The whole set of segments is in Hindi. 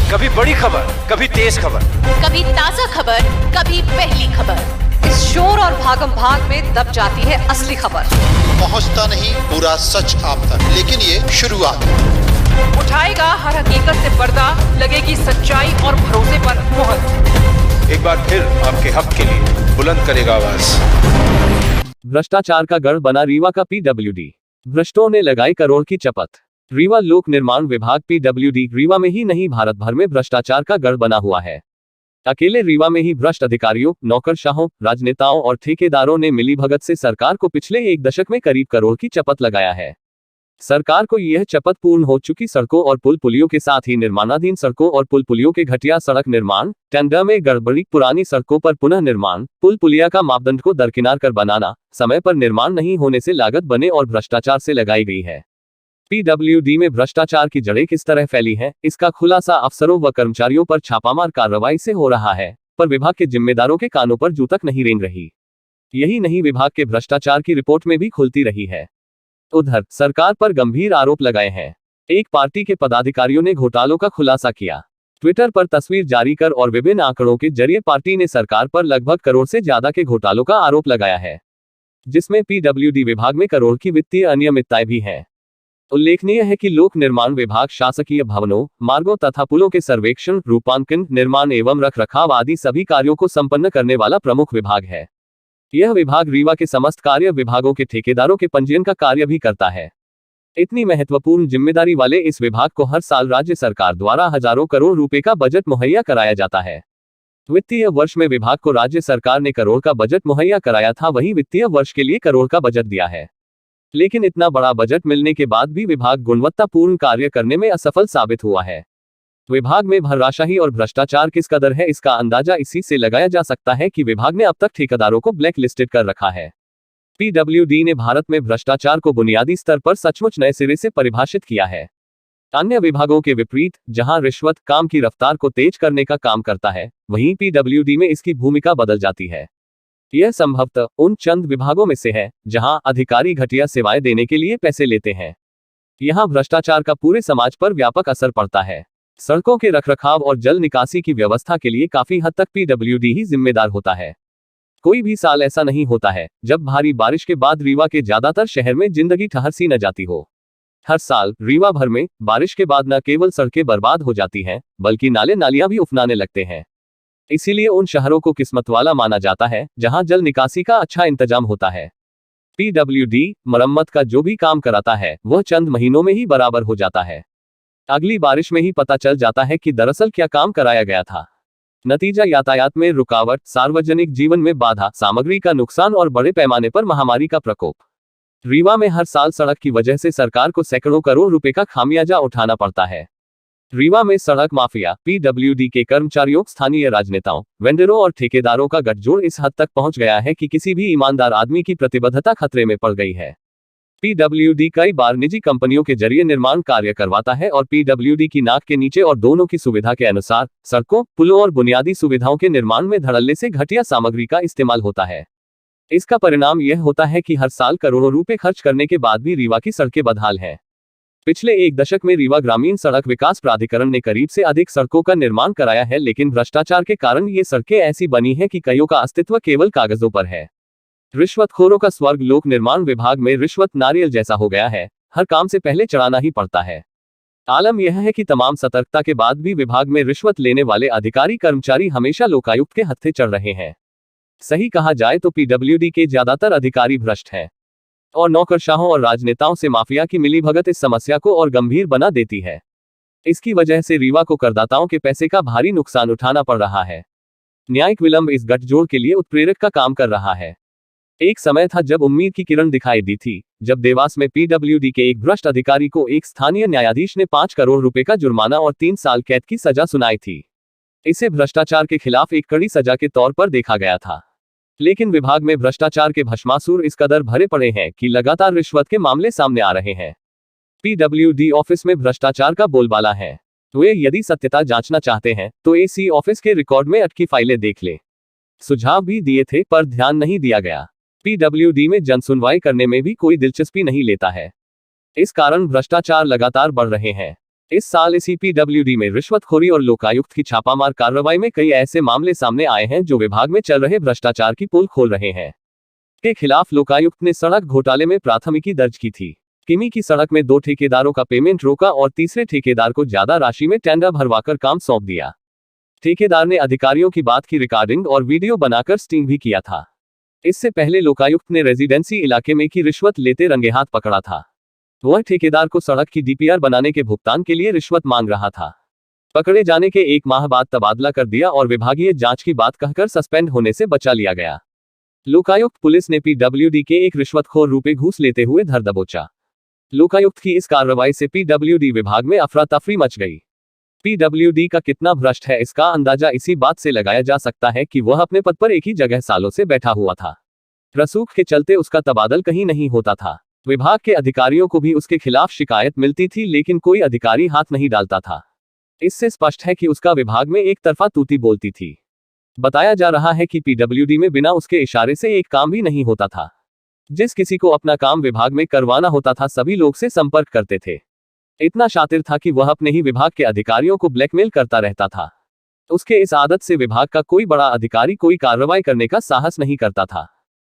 कभी बड़ी खबर, कभी तेज खबर, कभी ताजा खबर, कभी पहली खबर। इस शोर और भागम भाग में दब जाती है असली खबर। पहुंचता नहीं पूरा सच आप तक, लेकिन ये शुरुआत। उठाएगा हर हकीकत से पर्दा, लगेगी सच्चाई और भरोसे पर मोहर। एक बार फिर आपके हक के लिए बुलंद करेगा आवाज। भ्रष्टाचार का गढ़ बना रीवा का पीडब्ल्यूडी। भ्रष्टों ने लगाई करोड़ की चपत। रीवा लोक निर्माण विभाग पीडब्ल्यूडी रीवा में ही नहीं भारत भर में भ्रष्टाचार का गढ़ बना हुआ है। अकेले रीवा में ही भ्रष्ट अधिकारियों, नौकरशाहों, राजनेताओं और ठेकेदारों ने मिलीभगत से सरकार को पिछले एक दशक में करीब करोड़ की चपत लगाया है। सरकार को यह चपत पूर्ण हो चुकी सड़कों और पुल पुलियों के साथ ही निर्माणाधीन सड़कों और पुल पुलियों के घटिया सड़क निर्माण, टेंडर में गड़बड़ी, पुरानी सड़कों पर पुनः निर्माण, पुल पुलिया का मापदंड को दरकिनार कर बनाना, समय पर निर्माण नहीं होने से लागत बने और भ्रष्टाचार से लगाई गई है। पीडब्ल्यूडी में भ्रष्टाचार की जड़ें किस तरह फैली हैं, इसका खुलासा अफसरों व कर्मचारियों पर छापामार कार्रवाई से हो रहा है, पर विभाग के जिम्मेदारों के कानों पर जू तक नहीं रेंग रही। यही नहीं, विभाग के भ्रष्टाचार की रिपोर्ट में भी खुलती रही है। उधर सरकार पर गंभीर आरोप लगाए हैं। एक पार्टी के पदाधिकारियों ने घोटालों का खुलासा किया। ट्विटर पर तस्वीर जारी कर और विभिन्न आंकड़ों के जरिए पार्टी ने सरकार पर लगभग करोड़ से ज्यादा के घोटालों का आरोप लगाया है, जिसमें पीडब्ल्यूडी विभाग में करोड़ की वित्तीय अनियमितताएं भी हैं। उल्लेखनीय है कि लोक निर्माण विभाग शासकीय भवनों, मार्गों तथा पुलों के सर्वेक्षण, रूपांकन, निर्माण एवं रखरखाव आदि सभी कार्यों को संपन्न करने वाला प्रमुख विभाग है। यह विभाग रीवा के समस्त कार्य विभागों के ठेकेदारों के पंजीयन का कार्य भी करता है। इतनी महत्वपूर्ण जिम्मेदारी वाले इस विभाग को हर साल राज्य सरकार द्वारा हजारों करोड़ रुपए का बजट मुहैया कराया जाता है। वित्तीय वर्ष में विभाग को राज्य सरकार ने करोड़ का बजट मुहैया कराया था, वही वित्तीय वर्ष के लिए करोड़ का बजट दिया है। लेकिन इतना बड़ा बजट मिलने के बाद भी विभाग गुणवत्तापूर्ण कार्य करने में असफल साबित हुआ है। विभाग में भरराशाही और भ्रष्टाचार किस कदर है, इसका अंदाजा इसी से लगाया जा सकता है कि विभाग ने अब तक ठेकेदारों को ब्लैक लिस्टेड कर रखा है। पीडब्ल्यूडी ने भारत में भ्रष्टाचार को बुनियादी स्तर पर सचमुच नए सिरे से परिभाषित किया है। अन्य विभागों के विपरीत, जहां रिश्वत काम की रफ्तार को तेज करने का काम करता है, वहीं पीडब्ल्यूडी में इसकी भूमिका बदल जाती है। यह संभवतः उन चंद विभागों में से है जहां अधिकारी घटिया सेवाएं देने के लिए पैसे लेते हैं। यहां भ्रष्टाचार का पूरे समाज पर व्यापक असर पड़ता है। सड़कों के रखरखाव और जल निकासी की व्यवस्था के लिए काफी हद तक पीडब्ल्यूडी ही जिम्मेदार होता है। कोई भी साल ऐसा नहीं होता है जब भारी बारिश के बाद रीवा के ज्यादातर शहर में जिंदगी ठहर सी न जाती हो। हर साल रीवा भर में बारिश के बाद न केवल सड़कें बर्बाद हो जाती हैं, बल्कि नाले नालियां भी उफनाने लगते हैं। इसीलिए उन शहरों को किस्मत वाला माना जाता है जहां जल निकासी का अच्छा इंतजाम होता है। पीडब्ल्यूडी मरम्मत का जो भी काम कराता है वह चंद महीनों में ही बराबर हो जाता है। अगली बारिश में ही पता चल जाता है कि दरअसल क्या काम कराया गया था। नतीजा यातायात में रुकावट, सार्वजनिक जीवन में बाधा, सामग्री का नुकसान और बड़े पैमाने पर महामारी का प्रकोप। रीवा में हर साल सड़क की वजह से सरकार को सैकड़ों करोड़ रुपए का खामियाजा उठाना पड़ता है। रीवा में सड़क माफिया, पीडब्ल्यूडी के कर्मचारियों, स्थानीय राजनेताओं, वेंडरों और ठेकेदारों का गठजोड़ इस हद तक पहुंच गया है कि किसी भी ईमानदार आदमी की प्रतिबद्धता खतरे में पड़ गई है। पीडब्ल्यूडी कई बार निजी कंपनियों के जरिए निर्माण कार्य करवाता है और पीडब्ल्यूडी की नाक के नीचे और दोनों की सुविधा के अनुसार सड़कों, पुलों और बुनियादी सुविधाओं के निर्माण में धड़ल्ले से घटिया सामग्री का इस्तेमाल होता है। इसका परिणाम यह होता है कि हर साल करोड़ों रुपए खर्च करने के बाद भी रीवा की सड़कें बदहाल हैं। पिछले एक दशक में रीवा ग्रामीण सड़क विकास प्राधिकरण ने करीब से अधिक सड़कों का निर्माण कराया है, लेकिन भ्रष्टाचार के कारण ये सड़कें ऐसी बनी हैं कि कईयों का अस्तित्व केवल कागजों पर है। रिश्वतखोरों का स्वर्ग लोक निर्माण विभाग में रिश्वत नारियल जैसा हो गया है, हर काम से पहले चढ़ाना ही पड़ता है। आलम यह है कि तमाम सतर्कता के बाद भी विभाग में रिश्वत लेने वाले अधिकारी कर्मचारी हमेशा लोकायुक्त के हत्थे चढ़ रहे हैं। सही कहा जाए तो पीडब्ल्यूडी के ज्यादातर अधिकारी भ्रष्ट हैं और नौकरशाहों और राजनेताओं से माफिया की मिलीभगत इस समस्या को और गंभीर बना देती है। इसकी वजह से रीवा को करदाताओं के पैसे का भारी नुकसान उठाना पड़ रहा है। न्यायिक विलंब इस गठजोड़ के लिए उत्प्रेरक का काम कर रहा है। एक समय था जब उम्मीद की किरण दिखाई दी थी, जब देवास में पीडब्ल्यूडी के एक भ्रष्ट अधिकारी को एक स्थानीय न्यायाधीश ने 5 करोड़ रुपए का जुर्माना और 3 साल कैद की सजा सुनाई थी। इसे भ्रष्टाचार के खिलाफ एक कड़ी सजा के तौर पर देखा गया था। लेकिन विभाग में भ्रष्टाचार के भस्मासुर इस कदर भरे पड़े हैं कि लगातार रिश्वत के मामले सामने आ रहे हैं। पीडब्ल्यूडी ऑफिस में भ्रष्टाचार का बोलबाला है। वे यदि सत्यता जांचना चाहते हैं तो एसी ऑफिस के रिकॉर्ड में अटकी फाइलें देख लें। सुझाव भी दिए थे पर ध्यान नहीं दिया गया। पीडब्ल्यूडी में जनसुनवाई करने में भी कोई दिलचस्पी नहीं लेता है। इस कारण भ्रष्टाचार लगातार बढ़ रहे हैं। इस साल इसी पीडब्ल्यूडी में रिश्वतखोरी और लोकायुक्त की छापामार कार्रवाई में कई ऐसे मामले सामने आए हैं जो विभाग में चल रहे भ्रष्टाचार की पोल खोल रहे हैं। के खिलाफ लोकायुक्त ने सड़क घोटाले में प्राथमिकी दर्ज की थी। किमी की सड़क में 2 ठेकेदारों का पेमेंट रोका और तीसरे ठेकेदार को ज्यादा राशि में टेंडर भरवाकर काम सौंप दिया। ठेकेदार ने अधिकारियों की बात की रिकॉर्डिंग और वीडियो बनाकर स्टिंग भी किया था। इससे पहले लोकायुक्त ने रेजिडेंसी इलाके में की रिश्वत लेते रंगेहाथ पकड़ा था। वह ठेकेदार को सड़क की डीपीआर बनाने के भुगतान के लिए रिश्वत मांग रहा था। पकड़े जाने के 1 माह बाद तबादला कर दिया और विभागीय जांच की बात कहकर सस्पेंड होने से बचा लिया गया। लोकायुक्त पुलिस ने पीडब्ल्यूडी के एक रिश्वतखोर रुपए घूस लेते हुए धर दबोचा। लोकायुक्त की इस कार्रवाई से पीडब्ल्यूडी विभाग में अफरा तफरी मच गई। पीडब्ल्यूडी का कितना भ्रष्ट है इसका अंदाजा इसी बात से लगाया जा सकता है कि वह अपने पद पर एक ही जगह सालों से बैठा हुआ था। रसूख के चलते उसका तबादल कहीं नहीं होता था। विभाग के अधिकारियों को भी उसके खिलाफ शिकायत मिलती थी लेकिन कोई अधिकारी हाथ नहीं डालता था। इससे स्पष्ट है कि उसका विभाग में एक तरफा तूती बोलती थी। बताया जा रहा है कि पीडब्ल्यूडी में बिना उसके इशारे से एक काम भी नहीं होता था। जिस किसी को अपना काम विभाग में करवाना होता था सभी लोग से संपर्क करते थे। इतना शातिर था कि वह अपने ही विभाग के अधिकारियों को ब्लैकमेल करता रहता था। उसके इस आदत से विभाग का कोई बड़ा अधिकारी कोई कार्रवाई करने का साहस नहीं करता था।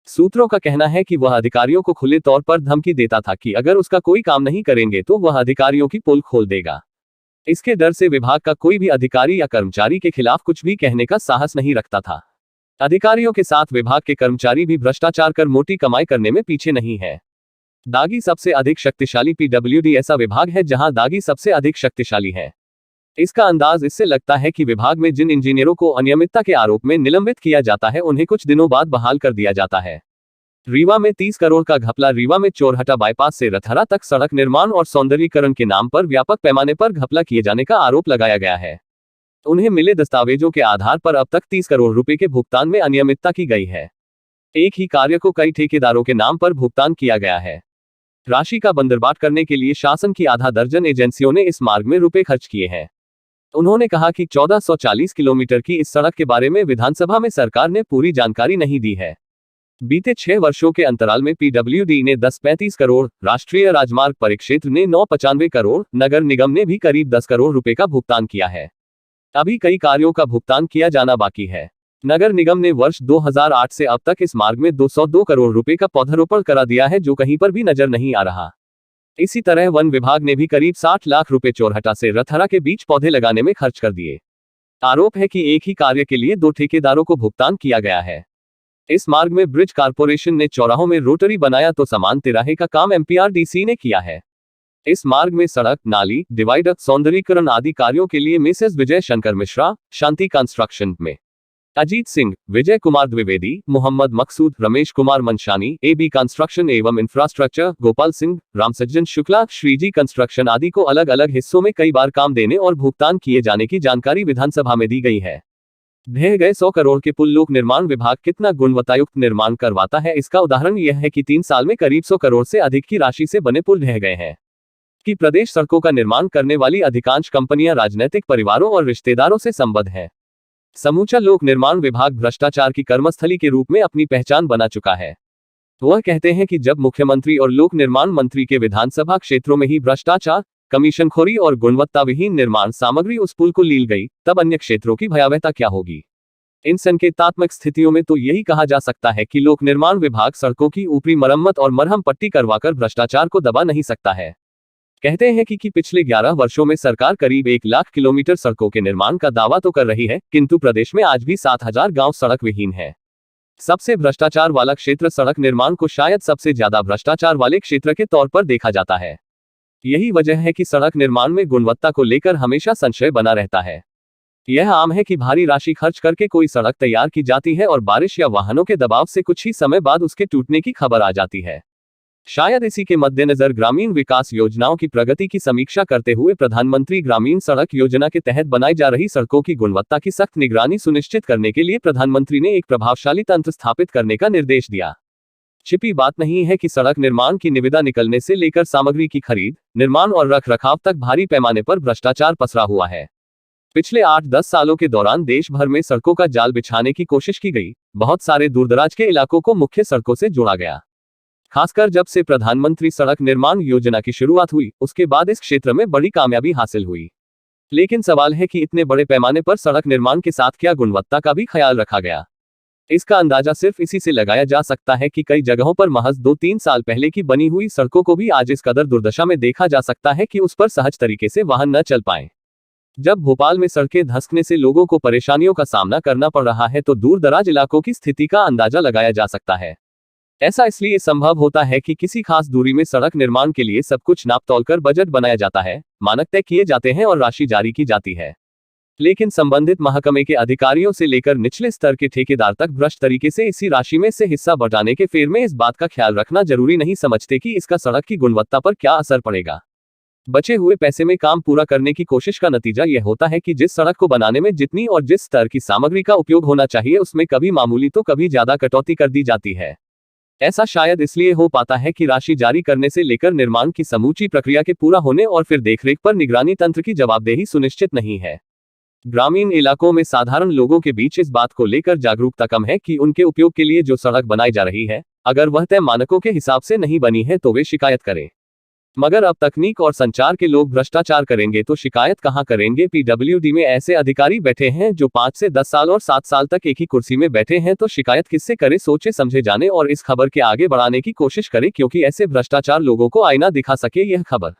सूत्रों का कहना है कि वह अधिकारियों को खुले तौर पर धमकी देता था कि अगर उसका कोई काम नहीं करेंगे तो वह अधिकारियों की पोल खोल देगा। इसके डर से विभाग का कोई भी अधिकारी या कर्मचारी के खिलाफ कुछ भी कहने का साहस नहीं रखता था। अधिकारियों के साथ विभाग के कर्मचारी भी भ्रष्टाचार कर मोटी कमाई करने में पीछे नहीं है। दागी सबसे अधिक शक्तिशाली पीडब्ल्यूडी ऐसा विभाग है जहां दागी सबसे अधिक शक्तिशाली है। इसका अंदाज इससे लगता है कि विभाग में जिन इंजीनियरों को अनियमितता के आरोप में निलंबित किया जाता है उन्हें कुछ दिनों बाद बहाल कर दिया जाता है। रीवा में 30 करोड़ का घपला। रीवा में चोरहटा बाईपास से रथहरा तक सड़क निर्माण और सौंदर्यीकरण के नाम पर व्यापक पैमाने पर घपला किए जाने का आरोप लगाया गया है। उन्हें मिले दस्तावेजों के आधार पर अब तक 30 करोड़ रुपए के भुगतान में अनियमितता की गई है। एक ही कार्य को कई ठेकेदारों के नाम पर भुगतान किया गया है। राशि का बंदरबाट करने के लिए शासन की आधा दर्जन एजेंसियों ने इस मार्ग में रुपए खर्च किए हैं। उन्होंने कहा कि 1440 किलोमीटर की इस सड़क के बारे में विधानसभा में सरकार ने पूरी जानकारी नहीं दी है। बीते 6 वर्षों के अंतराल में पीडब्ल्यूडी ने 10-35 करोड़, राष्ट्रीय राजमार्ग परिक्षेत्र ने 9-95 करोड़, नगर निगम ने भी करीब 10 करोड़ रुपए का भुगतान किया है। अभी कई कार्यों का भुगतान किया जाना बाकी है। नगर निगम ने वर्ष 2008 से अब तक इस मार्ग में 202 करोड़ रुपए का पौधारोपण करा दिया है जो कहीं पर भी नजर नहीं आ रहा। इसी तरह वन विभाग ने भी करीब 60 लाख रुपए चोरहटा से रथहरा के बीच पौधे लगाने में खर्च कर दिए। आरोप है कि एक ही कार्य के लिए 2 ठेकेदारों को भुगतान किया गया है। इस मार्ग में ब्रिज कारपोरेशन ने चौराहों में रोटरी बनाया तो समान तिराहे का काम एमपीआरडीसी ने किया है। इस मार्ग में सड़क, नाली, डिवाइडर, सौंदर्यीकरण आदि कार्यों के लिए मिसेस विजय शंकर मिश्रा, शांति कंस्ट्रक्शन में अजीत सिंह, विजय कुमार द्विवेदी, मोहम्मद मकसूद, रमेश कुमार मनशानी, एबी कंस्ट्रक्शन एवं इंफ्रास्ट्रक्चर, गोपाल सिंह, रामसज्जन शुक्ला, श्रीजी कंस्ट्रक्शन आदि को अलग अलग हिस्सों में कई बार काम देने और भुगतान किए जाने की जानकारी विधानसभा में दी गई है। ढह गए 100 करोड़ के पुल लोक निर्माण विभाग कितना गुणवत्तायुक्त निर्माण करवाता है इसका उदाहरण यह है कि 3 साल में करीब 100 करोड़ से अधिक की राशि से बने पुल ढह गए हैं। कि प्रदेश सड़कों का निर्माण करने वाली अधिकांश कंपनियां राजनीतिक परिवारों और रिश्तेदारों से संबद्ध हैं। समूचा लोक निर्माण विभाग भ्रष्टाचार की कर्मस्थली के रूप में अपनी पहचान बना चुका है। वह कहते हैं कि जब मुख्यमंत्री और लोक निर्माण मंत्री के विधानसभा क्षेत्रों में ही भ्रष्टाचार, कमीशनखोरी और गुणवत्ताविहीन निर्माण सामग्री उस पुल को लील गई, तब अन्य क्षेत्रों की भयावहता क्या होगी। इन संकेतात्मक स्थितियों में तो यही कहा जा सकता है कि लोक निर्माण विभाग सड़कों की ऊपरी मरम्मत और मरहम पट्टी करवाकर भ्रष्टाचार को दबा नहीं सकता है। कहते हैं कि पिछले 11 वर्षों में सरकार करीब 1 लाख किलोमीटर सड़कों के निर्माण का दावा तो कर रही है, किंतु प्रदेश में आज भी 7000 गांव सड़क विहीन है। सबसे भ्रष्टाचार वाला क्षेत्र सड़क निर्माण को शायद सबसे ज्यादा भ्रष्टाचार वाले क्षेत्र के तौर पर देखा जाता है। यही वजह है कि सड़क निर्माण में गुणवत्ता को लेकर हमेशा संशय बना रहता है। यह आम है कि भारी राशि खर्च करके कोई सड़क तैयार की जाती है और बारिश या वाहनों के दबाव से कुछ ही समय बाद उसके टूटने की खबर आ जाती है। शायद इसी के मद्देनजर ग्रामीण विकास योजनाओं की प्रगति की समीक्षा करते हुए प्रधानमंत्री ग्रामीण सड़क योजना के तहत बनाई जा रही सड़कों की गुणवत्ता की सख्त निगरानी सुनिश्चित करने के लिए प्रधानमंत्री ने एक प्रभावशाली तंत्र स्थापित करने का निर्देश दिया। छिपी बात नहीं है कि सड़क निर्माण की निविदा निकलने से लेकर सामग्री की खरीद, निर्माण और रखरखाव तक भारी पैमाने पर भ्रष्टाचार पसरा हुआ है। पिछले 8-10 सालों के दौरान देश भर में सड़कों का जाल बिछाने की कोशिश की गई। बहुत सारे दूरदराज के इलाकों को मुख्य सड़कों से जोड़ा गया। खासकर जब से प्रधानमंत्री सड़क निर्माण योजना की शुरुआत हुई, उसके बाद इस क्षेत्र में बड़ी कामयाबी हासिल हुई। लेकिन सवाल है कि इतने बड़े पैमाने पर सड़क निर्माण के साथ क्या गुणवत्ता का भी ख्याल रखा गया। इसका अंदाजा सिर्फ इसी से लगाया जा सकता है कि कई जगहों पर महज 2-3 साल पहले की बनी हुई सड़कों को भी आज इस कदर दुर्दशा में देखा जा सकता है कि उस पर सहज तरीके से वाहन न चल पाएं। जब भोपाल में सड़कें धंसने से लोगों को परेशानियों का सामना करना पड़ रहा है, तो दूर दराज इलाकों की स्थिति का अंदाजा लगाया जा सकता है। ऐसा इसलिए संभव होता है कि किसी खास दूरी में सड़क निर्माण के लिए सब कुछ नाप तोल कर बजट बनाया जाता है, मानक तय किए जाते हैं और राशि जारी की जाती है। लेकिन संबंधित महकमे के अधिकारियों से लेकर निचले स्तर के ठेकेदार तक भ्रष्ट तरीके से इसी राशि में से हिस्सा बटाने के फेर में इस बात का ख्याल रखना जरूरी नहीं समझते कि इसका सड़क की गुणवत्ता पर क्या असर पड़ेगा। बचे हुए पैसे में काम पूरा करने की कोशिश का नतीजा यह होता है कि जिस सड़क को बनाने में जितनी और जिस स्तर की सामग्री का उपयोग होना चाहिए, उसमें कभी मामूली तो कभी ज्यादा कटौती कर दी जाती है। ऐसा शायद इसलिए हो पाता है कि राशि जारी करने से लेकर निर्माण की समूची प्रक्रिया के पूरा होने और फिर देखरेख पर निगरानी तंत्र की जवाबदेही सुनिश्चित नहीं है। ग्रामीण इलाकों में साधारण लोगों के बीच इस बात को लेकर जागरूकता कम है कि उनके उपयोग के लिए जो सड़क बनाई जा रही है, अगर वह तय मानकों के हिसाब से नहीं बनी है तो वे शिकायत करें। मगर अब तकनीक और संचार के लोग भ्रष्टाचार करेंगे तो शिकायत कहां करेंगे। पीडब्ल्यूडी में ऐसे अधिकारी बैठे हैं जो 5 से 10 साल और 7 साल तक एक ही कुर्सी में बैठे हैं, तो शिकायत किससे करे, सोचे समझे जाने और इस खबर के आगे बढ़ाने की कोशिश करें, क्योंकि ऐसे भ्रष्टाचार लोगों को आईना दिखा सके यह खबर।